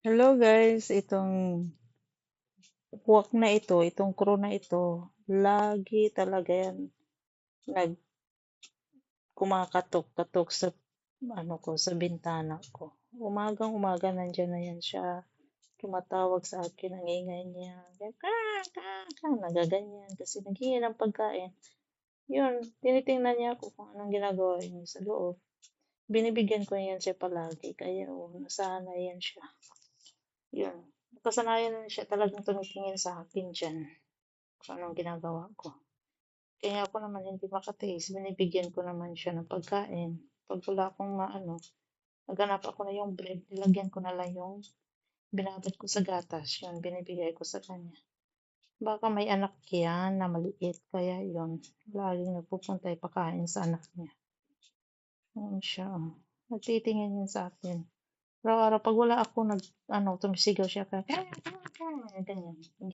Hello guys, itong itong crew na ito, lagi talaga yan nag kumakatok-katok sa sa bintana ko. Umagang-umaga nandiyan na yan siya, tumatawag sa akin, ang ingay niya, ka, nagaganyan kasi naghingi ng pagkain. Yun, tinitingnan niya ako kung anong ginagawa niya sa loob. Binibigyan ko yan siya palagi, kaya nasanay yan siya. Yun, kasanayan na siya talagang tumitingin sa akin diyan kung anong ginagawa ko. Kaya ako naman hindi makatiis, binibigyan ko naman siya ng pagkain. Pag wala akong naghanap ako na yung bread, nilagyan ko na lang yung binabad ko sa gatas, yun, binibigay ko sa kanya. Baka may anak yan na maliit, kaya yun, laging nagpupunta ipakain sa anak niya. Yun siya, oh. Nagtitingin yun sa akin. Araw-araw, pag wala ako, tumisigaw siya, ganyan.